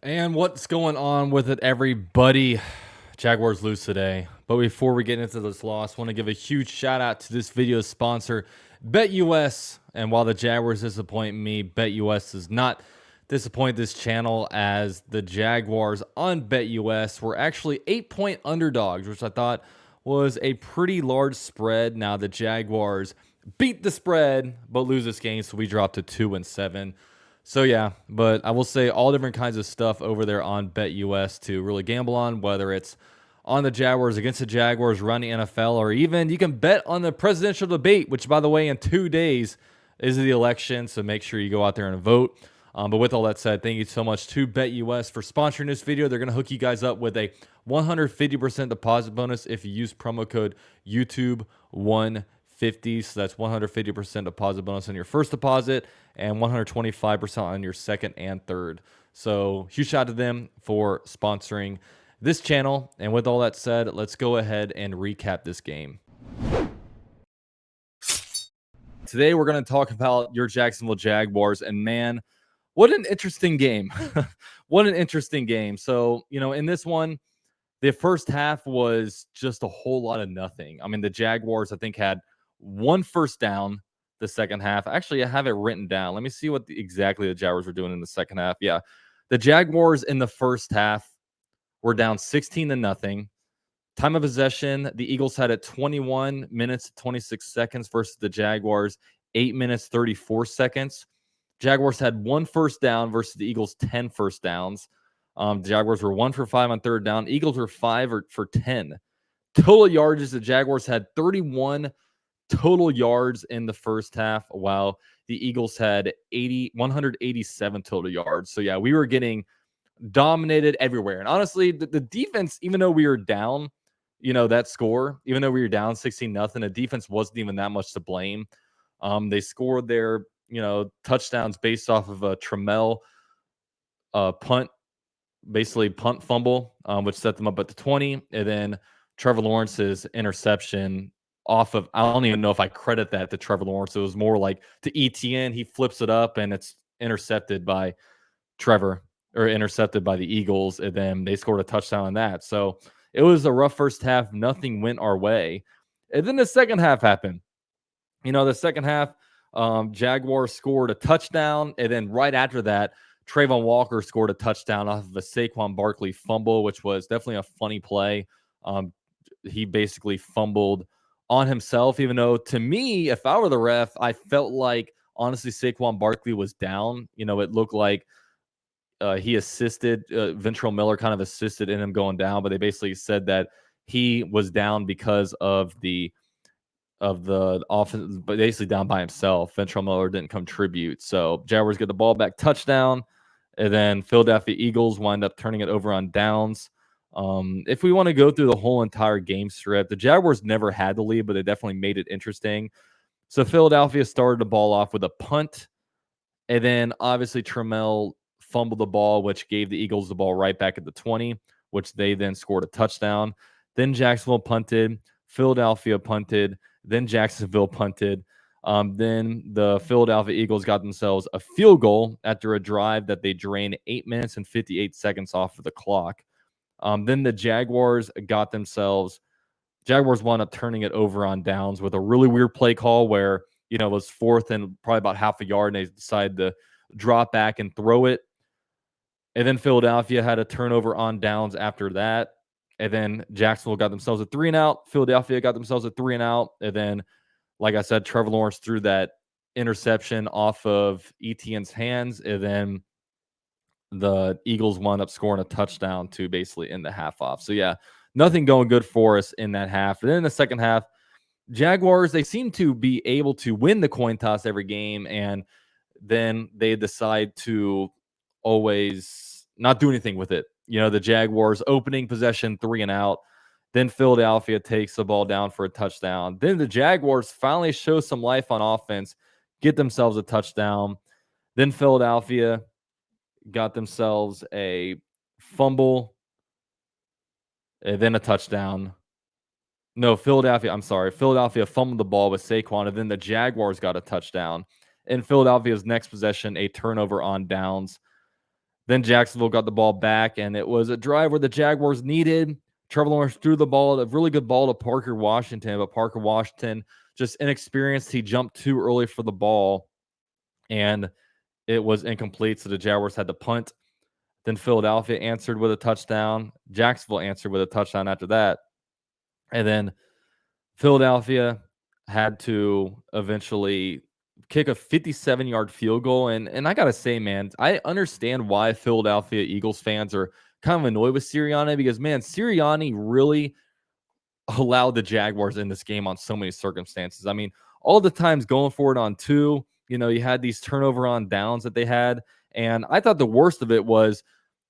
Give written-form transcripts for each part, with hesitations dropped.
And what's going on with it, everybody? Jaguars lose today. But before we get into this loss, I want to give a huge shout out to this video's sponsor, BetUS. And while the Jaguars disappoint me, BetUS does not disappoint this channel, as the Jaguars on BetUS were actually 8-point underdogs, which I thought was a pretty large spread. Now the Jaguars beat the spread but lose this game, so we dropped to 2-7. So yeah, but I will say all different kinds of stuff over there on BetUS to really gamble on, whether it's on the Jaguars, against the Jaguars, around the NFL, or even you can bet on the presidential debate, which, by the way, in 2 days is the election. So make sure you go out there and vote. But with all that said, thank you so much to BetUS for sponsoring this video. They're going to hook you guys up with a 150% deposit bonus if you use promo code YouTube150. So that's 150% deposit bonus on your first deposit and 125% on your second and third. So huge shout out to them for sponsoring this channel. And with all that said, let's go ahead and recap this game. Today, we're going to talk about your Jacksonville Jaguars, and man, what an interesting game. What an interesting game. So, in this one, the first half was just a whole lot of nothing. I mean, the Jaguars, I think, had one first down the second half. Actually, I have it written down. Let me see what exactly the Jaguars were doing in the second half. Yeah, the Jaguars in the first half were down 16-0. Time of possession, the Eagles had it 21 minutes, 26 seconds versus the Jaguars, 8 minutes, 34 seconds. Jaguars had one first down versus the Eagles, 10 first downs. The Jaguars were 1 for 5 on third down. Eagles were 5 for 10. Total yards, the Jaguars had 31 total yards in the first half, while the Eagles had 187 total yards. So, yeah, we were getting dominated everywhere. And honestly, the defense, even though we were down, that score, even though we were down 16-0, the defense wasn't even that much to blame. They scored their, touchdowns based off of a Trammell punt, basically punt fumble, which set them up at the 20. And then Trevor Lawrence's interception off of, I don't even know if I credit that to Trevor Lawrence. It was more like to ETN. He flips it up and it's intercepted by Trevor, or intercepted by the Eagles, and then they scored a touchdown on that. So it was a rough first half. Nothing went our way. And then the second half happened. The second half, Jaguars scored a touchdown, and then right after that, Trayvon Walker scored a touchdown off of a Saquon Barkley fumble, which was definitely a funny play. He basically fumbled on himself, even though, to me, if I were the ref, I felt like, honestly, Saquon Barkley was down. It looked like he assisted, Ventrell Miller kind of assisted in him going down, but they basically said that he was down because of the offense, but basically down by himself. Ventrell Miller didn't contribute. So Jaguars get the ball back, touchdown, and then Philadelphia Eagles wind up turning it over on downs. If we want to go through the whole entire game script, the Jaguars never had the lead, but they definitely made it interesting. So Philadelphia started the ball off with a punt, and then obviously Trammell fumbled the ball, which gave the Eagles the ball right back at the 20, which they then scored a touchdown. Then Jacksonville punted, Philadelphia punted, then Jacksonville punted. Then the Philadelphia Eagles got themselves a field goal after a drive that they drained 8 minutes and 58 seconds off of the clock. Then the Jaguars wound up turning it over on downs with a really weird play call where, it was fourth and probably about half a yard, and they decided to drop back and throw it. And then Philadelphia had a turnover on downs after that. And then Jacksonville got themselves a 3-and-out. Philadelphia got themselves a 3-and-out. And then, like I said, Trevor Lawrence threw that interception off of Etienne's hands. And then the Eagles wound up scoring a touchdown to basically end the half off. So, yeah, nothing going good for us in that half. And then in the second half, Jaguars, they seem to be able to win the coin toss every game. And then they decide to always not do anything with it. The Jaguars opening possession 3-and-out. Then Philadelphia takes the ball down for a touchdown. Then the Jaguars finally show some life on offense, get themselves a touchdown. Then Philadelphia got themselves a fumble, and then a touchdown. No, Philadelphia fumbled the ball with Saquon, and then the Jaguars got a touchdown. In Philadelphia's next possession, a turnover on downs. Then Jacksonville got the ball back, and it was a drive where the Jaguars needed. Trevor Lawrence threw the ball, a really good ball to Parker Washington, but Parker Washington just inexperienced. He jumped too early for the ball, and it was incomplete. So the Jaguars had to punt. Then Philadelphia answered with a touchdown. Jacksonville answered with a touchdown after that. And then Philadelphia had to eventually kick a 57-yard field goal. And I got to say, man, I understand why Philadelphia Eagles fans are kind of annoyed with Sirianni because, man, Sirianni really allowed the Jaguars in this game on so many circumstances. I mean, all the times going for it on two, you had these turnover on downs that they had. And I thought the worst of it was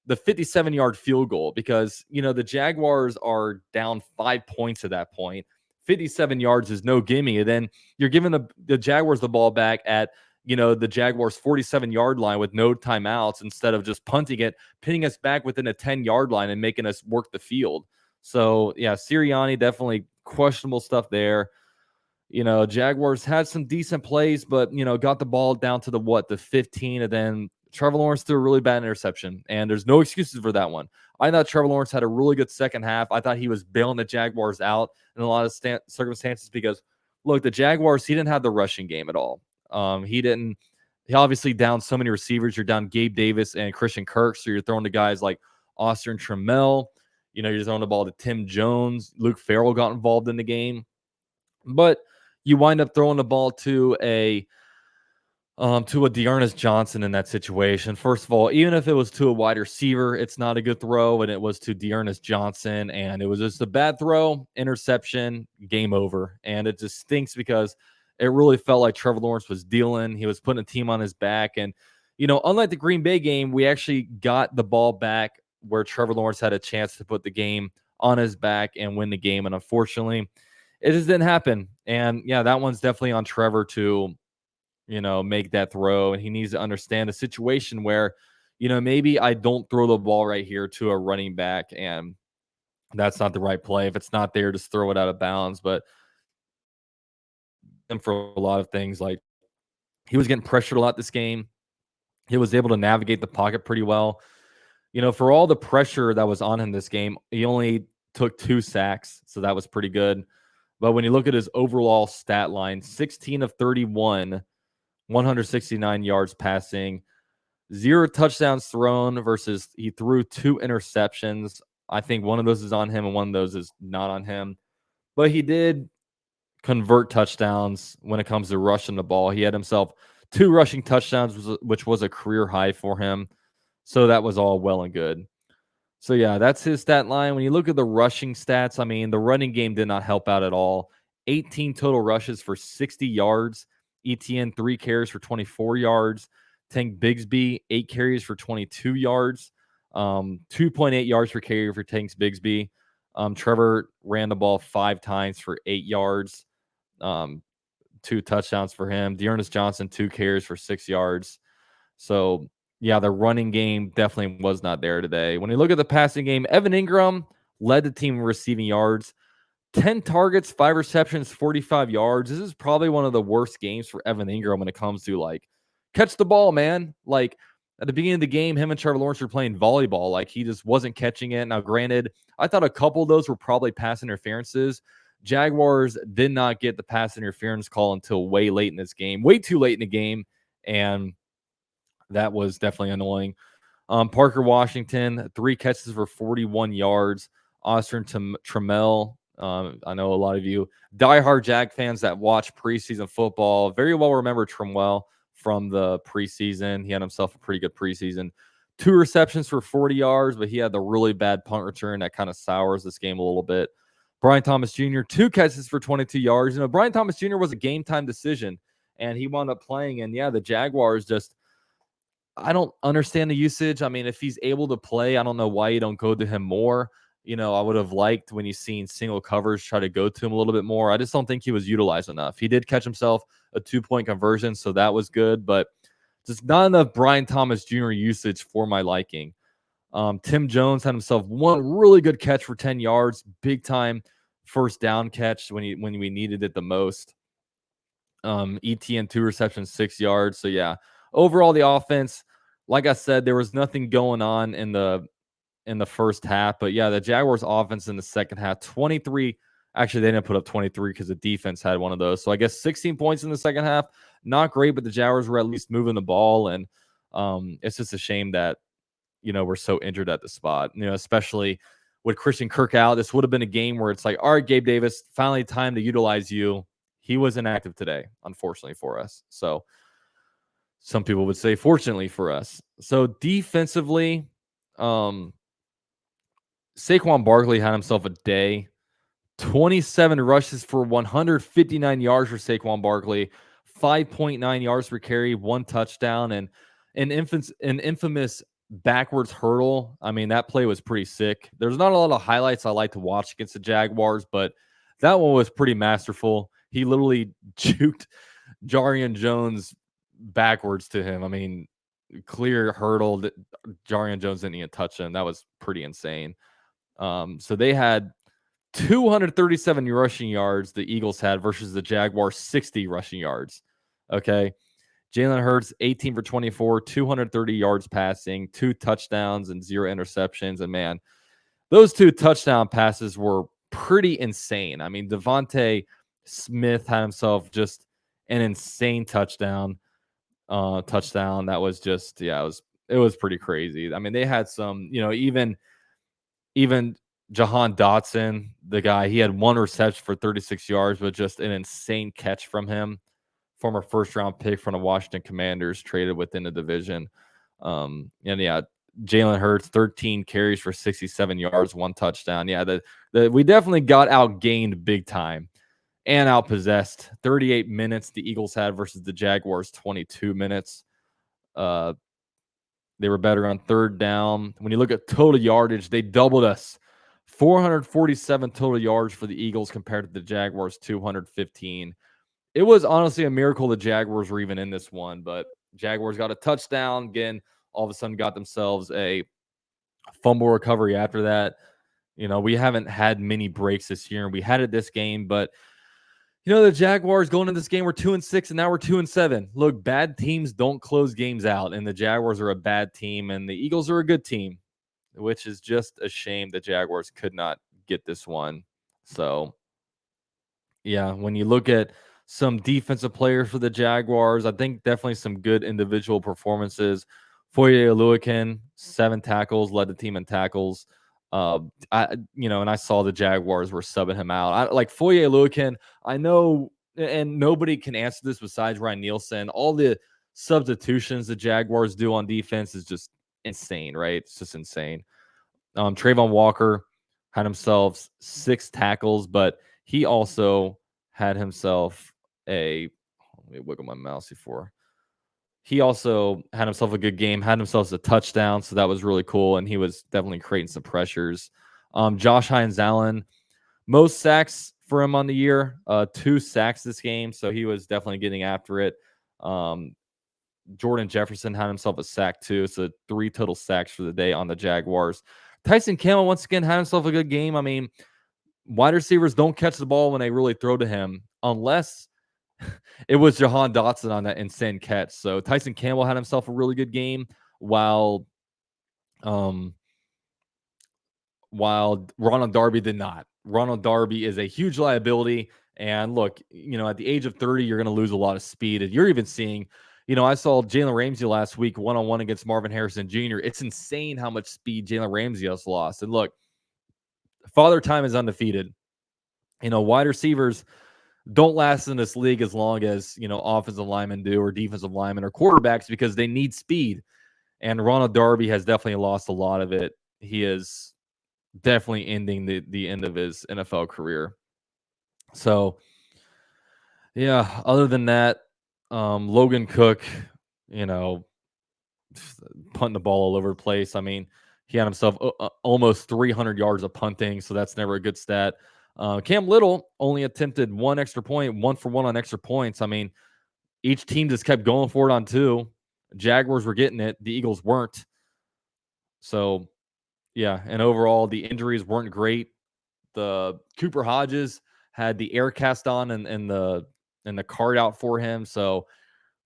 the 57-yard field goal because, the Jaguars are down 5 points at that point. 57 yards is no gimme. And then you're giving the Jaguars the ball back at, the Jaguars 47-yard line with no timeouts instead of just punting it, pinning us back within a 10-yard line and making us work the field. So, yeah, Sirianni, definitely questionable stuff there. Jaguars had some decent plays, but, got the ball down to the 15, and then Trevor Lawrence threw a really bad interception, and there's no excuses for that one. I thought Trevor Lawrence had a really good second half. I thought he was bailing the Jaguars out in a lot of circumstances because, look, the Jaguars, he didn't have the rushing game at all. He obviously downed so many receivers. You're down Gabe Davis and Christian Kirk, so you're throwing to guys like Austin Trammell. You're throwing the ball to Tim Jones. Luke Farrell got involved in the game. But you wind up throwing the ball to a Dearness Johnson in that situation. First of all, even if it was to a wide receiver, it's not a good throw, and it was to Dearness Johnson, and it was just a bad throw, interception, game over. And it just stinks because it really felt like Trevor Lawrence was dealing. He was putting a team on his back. And, unlike the Green Bay game, we actually got the ball back where Trevor Lawrence had a chance to put the game on his back and win the game. And unfortunately, it just didn't happen. And yeah, that one's definitely on Trevor to, make that throw. And he needs to understand a situation where, maybe I don't throw the ball right here to a running back, and that's not the right play. If it's not there, just throw it out of bounds. But and for a lot of things, like he was getting pressured a lot this game. He was able to navigate the pocket pretty well. For all the pressure that was on him this game, he only took 2 sacks, so that was pretty good. But when you look at his overall stat line, 16 of 31, 169 yards passing, 0 touchdowns thrown versus he threw 2 interceptions. I think one of those is on him and one of those is not on him. But he did convert touchdowns when it comes to rushing the ball. He had himself 2 rushing touchdowns, which was a career high for him. So that was all well and good. So, yeah, that's his stat line. When you look at the rushing stats, I mean, the running game did not help out at all. 18 total rushes for 60 yards. ETN, 3 carries for 24 yards. Tank Bigsby, 8 carries for 22 yards. 2.8 yards per carry for Tank Bigsby. Trevor ran the ball 5 times for 8 yards. 2 touchdowns for him. Dearness Johnson, 2 carries for 6 yards. So, yeah, the running game definitely was not there today. When you look at the passing game, Evan Ingram led the team in receiving yards. 10 targets, 5 receptions, 45 yards. This is probably one of the worst games for Evan Ingram when it comes to, catch the ball, man. At the beginning of the game, him and Trevor Lawrence were playing volleyball. He just wasn't catching it. Now, granted, I thought a couple of those were probably pass interferences. Jaguars did not get the pass interference call until way late in this game, way too late in the game, and that was definitely annoying. Parker Washington, 3 catches for 41 yards. Austin Trammell, I know a lot of you diehard Jag fans that watch preseason football very well remember Trammell from the preseason. He had himself a pretty good preseason. 2 receptions for 40 yards, but he had the really bad punt return that kind of sours this game a little bit. Brian Thomas Jr., 2 catches for 22 yards. Brian Thomas Jr. was a game-time decision, and he wound up playing. And, yeah, the Jaguars just – I don't understand the usage. I mean, if he's able to play, I don't know why you don't go to him more. I would have liked when you've seen single coverage try to go to him a little bit more. I just don't think he was utilized enough. He did catch himself a 2-point conversion, so that was good, but just not enough Brian Thomas Jr. usage for my liking. Tim Jones had himself 1 really good catch for 10 yards, big time first down catch when we needed it the most. ETN 2 receptions, 6 yards. So yeah, overall the offense like I said, there was nothing going on in the first half. But yeah, the Jaguars offense in the second half, 23. Actually, they didn't put up 23 because the defense had one of those. So I guess 16 points in the second half. Not great, but the Jaguars were at least moving the ball. And it's just a shame that, we're so injured at the spot, especially with Christian Kirk out. This would have been a game where it's like, all right, Gabe Davis, finally time to utilize you. He was inactive today, unfortunately for us. So some people would say fortunately for us. So defensively, Saquon Barkley had himself a day. 27 rushes for 159 yards for Saquon Barkley, 5.9 yards per carry, 1 touchdown, and an infamous backwards hurdle. I mean, that play was pretty sick. There's not a lot of highlights I like to watch against the Jaguars, but that one was pretty masterful. He literally juked Jarian Jones backwards to him. I mean, clear hurdle that Jarian Jones didn't even touch him. That was pretty insane. So they had 237 rushing yards the Eagles had versus the Jaguars 60 rushing yards. Okay. Jalen Hurts 18 for 24, 230 yards passing, 2 touchdowns and 0 interceptions. And man, those 2 touchdown passes were pretty insane. I mean, Devontae Smith had himself just an insane touchdown. That was just, it was pretty crazy. I mean, they had some, even Jahan Dotson, the guy, he had 1 reception for 36 yards, but just an insane catch from him. Former first-round pick from the Washington Commanders, traded within the division. And yeah, Jalen Hurts, 13 carries for 67 yards, 1 touchdown. Yeah, we definitely got outgained big time and outpossessed. 38 minutes the Eagles had versus the Jaguars, 22 minutes. They were better on third down. When you look at total yardage, they doubled us. 447 total yards for the Eagles compared to the Jaguars, 215. It was honestly a miracle the Jaguars were even in this one, but Jaguars got a touchdown. Again, all of a sudden got themselves a fumble recovery after that. We haven't had many breaks this year, and we had it this game, but the Jaguars going into this game were 2-6, and now we're 2-7. Look, bad teams don't close games out, and the Jaguars are a bad team, and the Eagles are a good team, which is just a shame the Jaguars could not get this one. So, yeah, when you look at some defensive players for the Jaguars, I think definitely some good individual performances. Foye Oluokun, 7 tackles, led the team in tackles. And I saw the Jaguars were subbing him out. Like Foye Oluokun, I know, and nobody can answer this besides Ryan Nielsen. All the substitutions the Jaguars do on defense is just insane, right? It's just insane. Trayvon Walker had himself 6 tackles, but he also had himself let me wiggle my mouse before. He also had himself a good game, had himself a touchdown, so that was really cool, and he was definitely creating some pressures. Josh Hines-Allen, most sacks for him on the year, 2 sacks this game, so he was definitely getting after it. Jordan Jefferson had himself a sack too, so 3 total sacks for the day on the Jaguars. Tyson Campbell once again had himself a good game. I mean, wide receivers don't catch the ball when they really throw to him unless it was Jahan Dotson on that insane catch. So Tyson Campbell had himself a really good game while Ronald Darby did not. Ronald Darby is a huge liability. And look, at the age of 30, you're going to lose a lot of speed. And you're even seeing, I saw Jalen Ramsey last week one-on-one against Marvin Harrison Jr. It's insane how much speed Jalen Ramsey has lost. And look, Father Time is undefeated. Wide receivers don't last in this league as long as, offensive linemen do, or defensive linemen, or quarterbacks, because they need speed. And Ronald Darby has definitely lost a lot of it. He is definitely ending the end of his NFL career. So, yeah, other than that, Logan Cook, punting the ball all over the place. I mean, he had himself almost 300 yards of punting, so that's never a good stat. Cam Little only attempted 1 extra point, 1 for 1 on extra points. I mean, each team just kept going for it on 2. Jaguars were getting it. The Eagles weren't. So, yeah, and overall, the injuries weren't great. The Cooper Hodges had the air cast on and the card out for him. So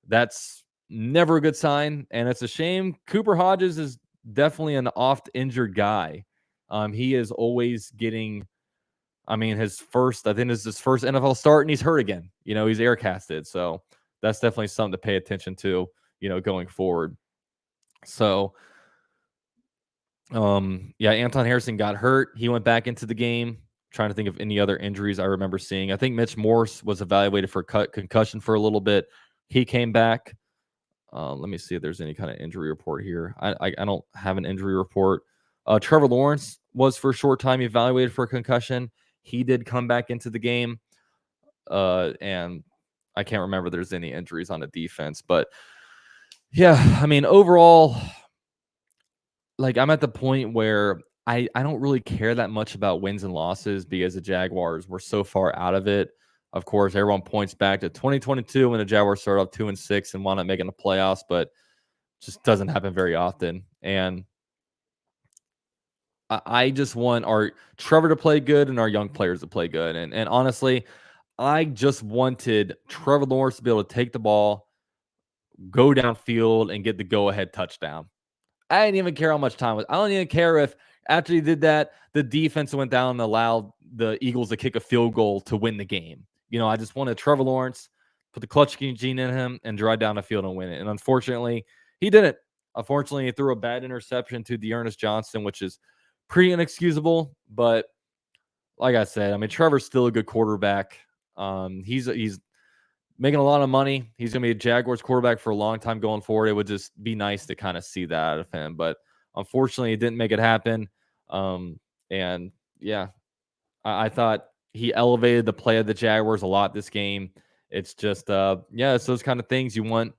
that's never a good sign, and it's a shame. Cooper Hodges is definitely an oft injured guy. He is always getting. I mean, I think this is his first NFL start, and he's hurt again. He's air casted, so that's definitely something to pay attention to. Going forward. So, yeah, Anton Harrison got hurt. He went back into the game. Trying to think of any other injuries I remember seeing. I think Mitch Morse was evaluated for concussion for a little bit. He came back. Let me see if there's any kind of injury report here. I don't have an injury report. Trevor Lawrence was for a short time evaluated for a concussion. He did come back into the game. And I can't remember if there's any injuries on the defense. But, yeah, I mean, overall, like, I'm at the point where I don't really care that much about wins and losses because the Jaguars were so far out of it. Of course, everyone points back to 2022 when the Jaguars started off 2-6 and wound up making the playoffs, but just doesn't happen very often. And I just want our Trevor to play good and our young players to play good. And honestly, I just wanted Trevor Lawrence to be able to take the ball, go downfield, and get the go-ahead touchdown. I didn't even care how much time was. I don't even care if after he did that, the defense went down and allowed the Eagles to kick a field goal to win the game. I just wanted Trevor Lawrence, put the clutch gene in him, and drive down the field and win it. And unfortunately, he didn't. Unfortunately, he threw a bad interception to Dearness Johnson, which is pretty inexcusable. But like I said, I mean, Trevor's still a good quarterback. He's making a lot of money. He's going to be a Jaguars quarterback for a long time going forward. It would just be nice to kind of see that out of him. But unfortunately, it didn't make it happen. And yeah, I thought he elevated the play of the Jaguars a lot this game. It's just, it's those kind of things you want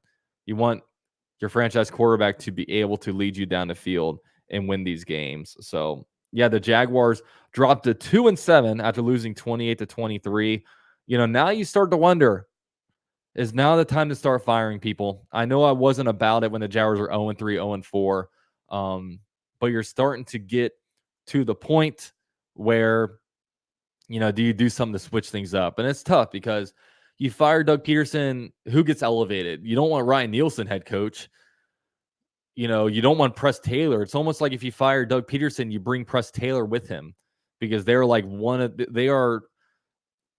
your franchise quarterback to be able to lead you down the field and win these games. So yeah, the Jaguars dropped to 2-7 after losing 28-23. Now you start to wonder, is now the time to start firing people? I know I wasn't about it when the Jaguars were 0-3, 0-4, but you're starting to get to the point where, do you do something to switch things up? And it's tough because you fire Doug Peterson, who gets elevated? You don't want Ryan Nielsen head coach. You don't want Press Taylor. It's almost like if you fire Doug Peterson, you bring Press Taylor with him because they're like they are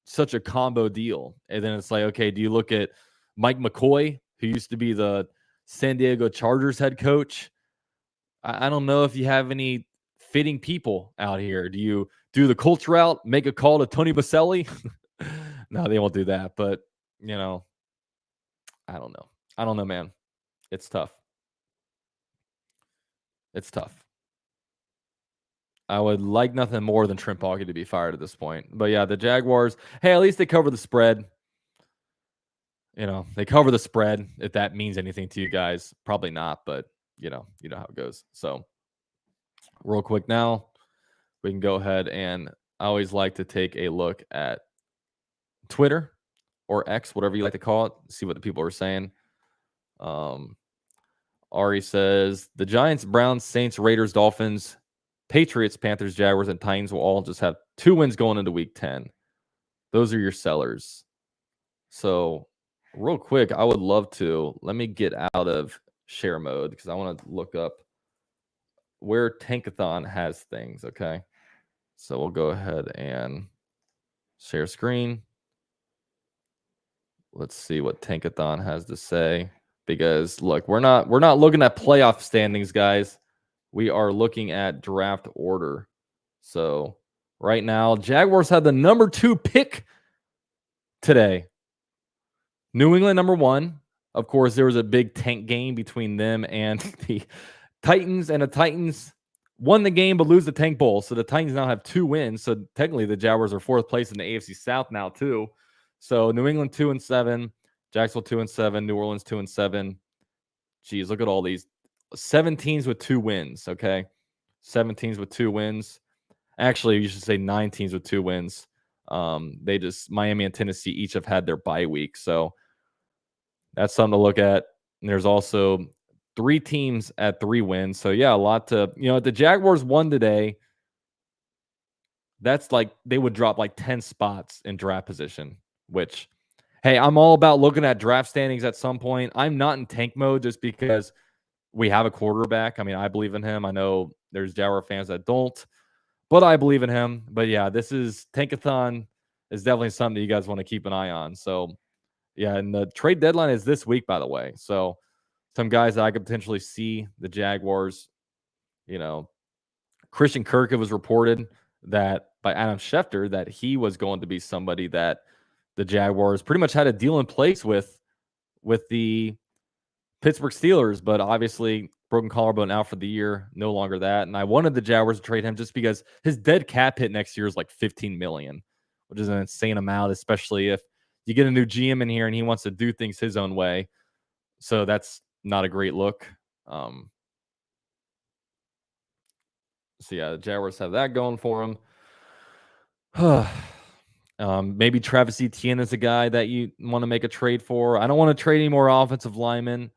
such a combo deal. And then it's like, okay, do you look at Mike McCoy, who used to be the San Diego Chargers head coach? I don't know if you have any fitting people out here. Do you do the Colts route, make a call to Tony Baselli? No, they won't do that. But, I don't know. I don't know, man. It's tough. It's tough. I would like nothing more than Trent Baalke to be fired at this point. But yeah, the Jaguars, hey, at least they cover the spread. They cover the spread. If that means anything to you guys, probably not, but you know how it goes. So real quick now, we can go ahead and I always like to take a look at Twitter or X, whatever you like to call it, see what the people are saying. Ari says the Giants, Browns, Saints, Raiders, Dolphins, Patriots, Panthers, Jaguars, and Titans will all just have 2 wins going into week 10. Those are your sellers. So real quick, I would love to, let me get out of share mode because I want to look up where Tankathon has things. Okay. So we'll go ahead and share screen. Let's see what Tankathon has to say. Because look, we're not looking at playoff standings, guys. We are looking at draft order. So right now, Jaguars had the number 2 pick today. New England number 1. Of course, there was a big tank game between them and the Titans, and the Titans won the game but lose the Tank Bowl. So the Titans now have 2 wins. So technically, the Jaguars are 4th place in the AFC South now too. So New England 2-7, Jacksonville 2-7, New Orleans 2-7. Geez, look at all these 7 teams with 2 wins. Okay, 7 teams with 2 wins. Actually, you should say 9 teams with 2 wins. Miami and Tennessee each have had their bye week, so that's something to look at. And there's also 3 teams at 3 wins. So yeah, a lot to, if the Jaguars won today, that's like they would drop like 10 spots in draft position, which, Hey, I'm all about looking at draft standings at some point. I'm not in tank mode just because we have a quarterback. I mean, I believe in him. I know there's Jaguar fans that don't, but I believe in him. But yeah, this is Tankathon is definitely something you guys want to keep an eye on. So yeah, and the trade deadline is this week, by the way. So some guys that I could potentially see the Jaguars, you know, Christian Kirk, it was reported that by Adam Schefter that he was going to be somebody that the Jaguars pretty much had a deal in place with the Pittsburgh Steelers, but obviously broken collarbone out for the year, no longer that. And I wanted the Jaguars to trade him just because his dead cap hit next year is like 15 million, which is an insane amount, especially if you get a new GM in here and he wants to do things his own way. So that's not a great look. So yeah, the Jaguars have that going for them. Maybe Travis Etienne is a guy that you want to make a trade for. I don't want to trade any more offensive linemen.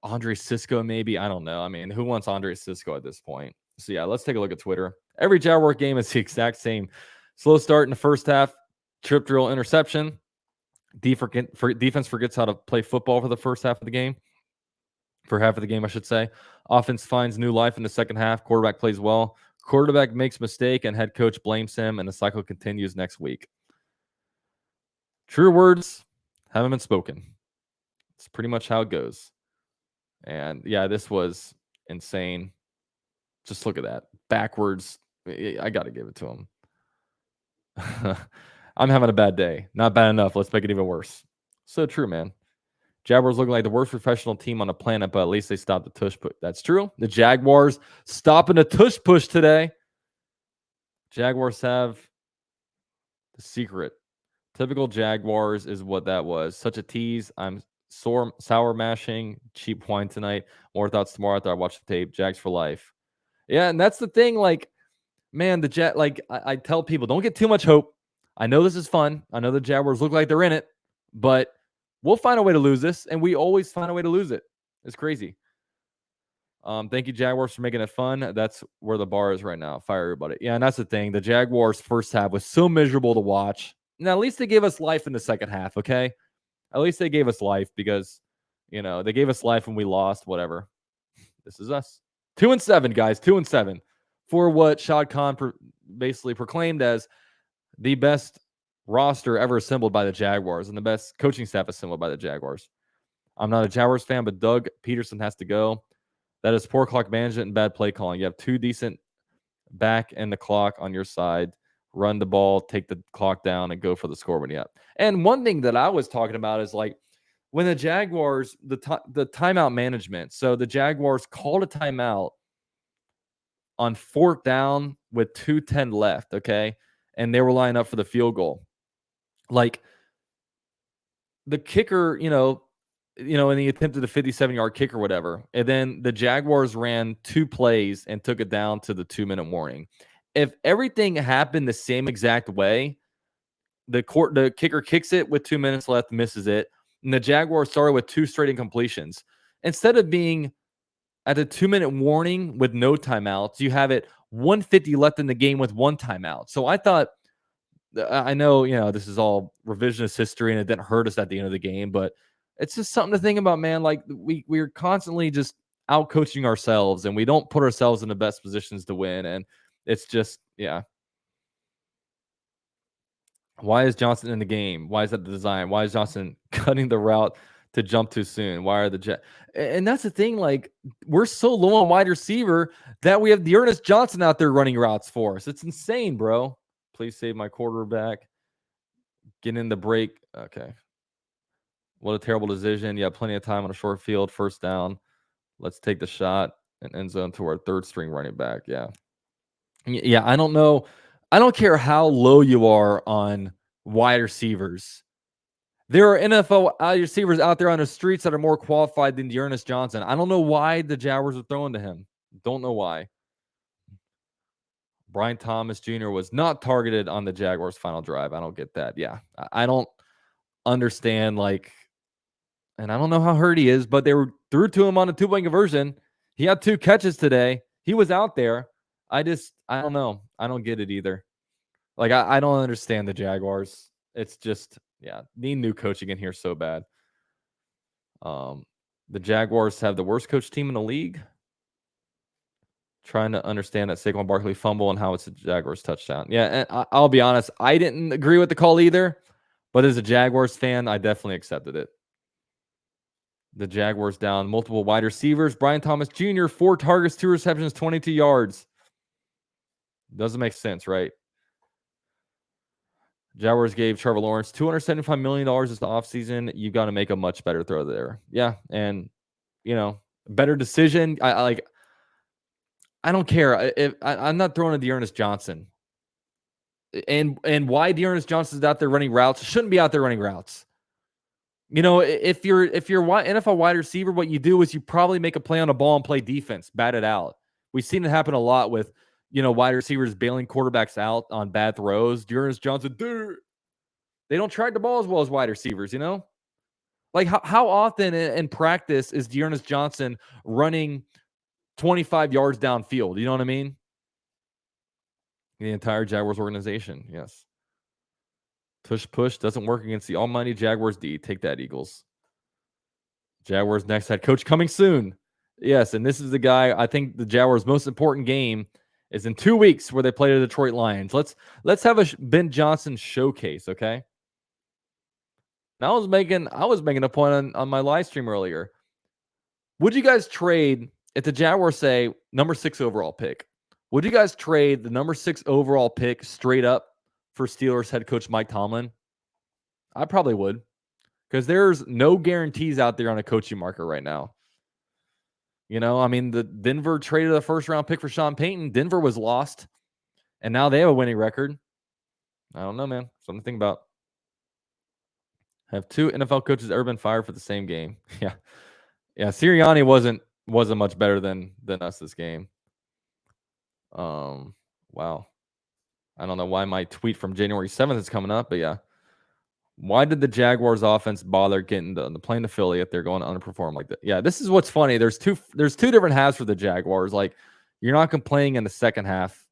Andre Cisco, maybe. I don't know. I mean, who wants Andre Cisco at this point? So yeah, let's take a look at Twitter. Every Jaguar game is the exact same. Slow start in the first half, trip drill, interception. Defense forgets how to play football for the first half of the game. For half of the game, I should say. Offense finds new life in the second half. Quarterback plays well. Quarterback makes mistake and head coach blames him, and the cycle continues next week. True words haven't been spoken. It's pretty much how it goes. And yeah, this was insane. Just look at that. Backwards. I got to give it to him. I'm having a bad day. Not bad enough. Let's make it even worse. So true, man. Jaguars looking like the worst professional team on the planet, but at least they stopped the tush push. That's true. The Jaguars stopping the tush push today. Jaguars have the secret. Typical Jaguars is what that was. Such a tease. I'm sour mashing cheap wine tonight. More thoughts tomorrow after I watch the tape. Jags for life. Yeah, and that's the thing. Like, man, I tell people, don't get too much hope. I know this is fun. I know the Jaguars look like they're in it, but we'll find a way to lose this, and we always find a way to lose it. It's crazy. Thank you, Jaguars, for making it fun. That's where the bar is right now. Fire everybody. Yeah, and that's the thing. The Jaguars' first half was so miserable to watch. Now, at least they gave us life in the second half, okay? At least they gave us life because, they gave us life when we lost, whatever. This is us. 2-7, guys. 2-7 for what Shad Khan basically proclaimed as the best roster ever assembled by the Jaguars and the best coaching staff assembled by the Jaguars. I'm not a Jaguars fan, but Doug Peterson has to go. That is poor clock management and bad play calling. You have two decent back and the clock on your side. Run the ball, take the clock down, and go for the score when you have. And one thing that I was talking about is like when the Jaguars, the timeout management. So the Jaguars called a timeout on 4th down with 2:10 left, okay? And they were lining up for the field goal. Like the kicker, and he attempted a 57-yard kick or whatever. And then the Jaguars ran 2 plays and took it down to the 2-minute warning. If everything happened the same exact way, the kicker kicks it with 2 minutes left, misses it, and the Jaguars started with 2 straight incompletions. Instead of being at a 2-minute warning with no timeouts, you have it 150 left in the game with 1 timeout. So I thought, I know, this is all revisionist history and it didn't hurt us at the end of the game, but it's just something to think about, man. Like we're constantly just out coaching ourselves and we don't put ourselves in the best positions to win. And it's just, yeah. Why is Johnson in the game? Why is that the design? Why is Johnson cutting the route to jump too soon? Why are the Jets? And that's the thing. Like we're so low on wide receiver that we have Dearness Johnson out there running routes for us. It's insane, bro. Please save my quarterback. Get in the break. Okay. What a terrible decision. You have plenty of time on a short field. First down. Let's take the shot and end zone to our 3rd string running back. Yeah. Yeah. I don't know. I don't care how low you are on wide receivers. There are NFL wide receivers out there on the streets that are more qualified than Dearness Johnson. I don't know why the Jaguars are throwing to him. Don't know why. Brian Thomas Jr. was not targeted on the Jaguars' final drive. I don't get that. Yeah. I don't understand, and I don't know how hurt he is, but they were threw to him on a 2-point conversion. He had 2 catches today. He was out there. I don't know. I don't get it either. Like, I don't understand the Jaguars. It's just, Yeah, need new coaching in here so bad. The Jaguars have the worst coach team in the league. Trying to understand that Saquon Barkley fumble and how it's a Jaguars touchdown. Yeah, and I'll be honest, I didn't agree with the call either, but as a Jaguars fan, I definitely accepted it. The Jaguars down multiple wide receivers. Brian Thomas Jr., 4 targets, 2 receptions, 22 yards. Doesn't make sense, right? Jaguars gave Trevor Lawrence $275 million this offseason. You got to make a much better throw there. Yeah, and, better decision. I don't care. I'm not throwing to Dearness Johnson. And why Dearness Johnson's out there running routes, shouldn't be out there running routes. If you're NFL wide receiver, what you do is you probably make a play on a ball and play defense, bat it out. We've seen it happen a lot with, wide receivers bailing quarterbacks out on bad throws. Dearness Johnson, they don't track the ball as well as wide receivers, Like how often in practice is Dearness Johnson running 25 yards downfield? You know what I mean? The entire Jaguars organization, yes. Push doesn't work against the almighty Jaguars D. Take that, Eagles. Jaguars next head coach coming soon. Yes, and this is the guy. I think the Jaguars' most important game is in 2 weeks where they play the Detroit Lions. Let's have a Ben Johnson showcase, okay? Now I was making a point on my live stream earlier. Would you guys trade if the Jaguars say number 6 overall pick? Would you guys trade the number 6 overall pick straight up for Steelers head coach Mike Tomlin? I probably would, because there's no guarantees out there on a coaching market right now. The Denver traded a first-round pick for Sean Payton. Denver was lost, and now they have a winning record. I don't know, man. Something to think about. Have 2 NFL coaches ever been fired for the same game? Yeah. Sirianni wasn't much better than us this game. Wow. I don't know why my tweet from January 7th is coming up, but yeah. Why did the Jaguars offense bother getting the plane to Philly if they're going to underperform like that? Yeah, this is what's funny. There's two different halves for the Jaguars. Like, you're not complaining in the second half,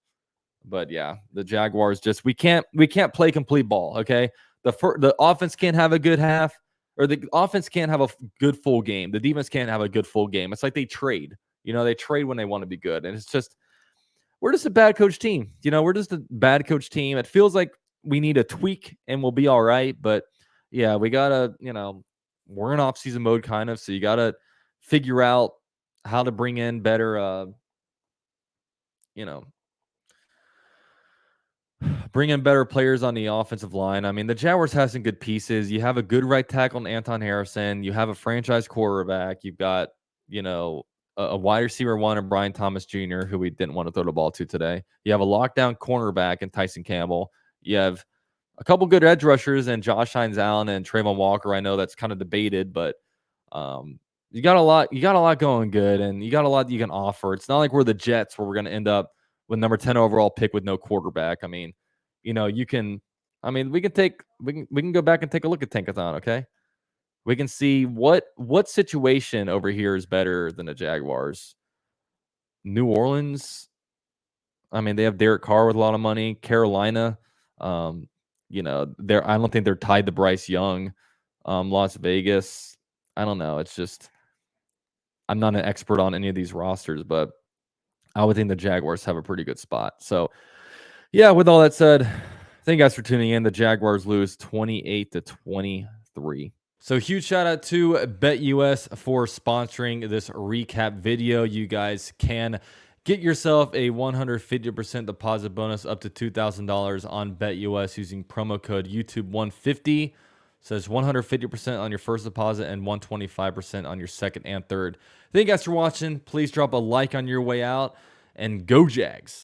but yeah, the Jaguars just we can't play complete ball. Okay, the offense can't have a good half, or the offense can't have a good full game. The defense can't have a good full game. It's like they trade. They trade when they want to be good, and it's just we're just a bad coach team. We're just a bad coach team. It feels like we need a tweak and we'll be all right. But yeah, we gotta, we're in off-season mode kind of. So you gotta figure out how to bring in better, bring in better players on the offensive line. I mean, the Jaguars have some good pieces. You have a good right tackle in Anton Harrison. You have a franchise quarterback. You've got, a wide receiver one and Brian Thomas Jr., who we didn't want to throw the ball to today. You have a lockdown cornerback in Tyson Campbell. You have a couple good edge rushers and Josh Hines Allen and Trayvon Walker. I know that's kind of debated, but you got a lot. You got a lot going good, and you got a lot you can offer. It's not like we're the Jets where we're going to end up with number 10 overall pick with no quarterback. I mean, you can. I mean, we can go back and take a look at Tankathon. Okay, we can see what situation over here is better than the Jaguars. New Orleans. I mean, they have Derek Carr with a lot of money. Carolina. I don't think they're tied to Bryce Young. Las Vegas, I don't know. It's just I'm not an expert on any of these rosters, but I would think the Jaguars have a pretty good spot. So, yeah, with all that said, thank you guys for tuning in. The Jaguars lose 28-23. So huge shout out to BetUS for sponsoring this recap video. You guys can get yourself a 150% deposit bonus up to $2,000 on BetUS using promo code YouTube150. So it's 150% on your first deposit and 125% on your second and third. Thank you guys for watching. Please drop a like on your way out, and go Jags.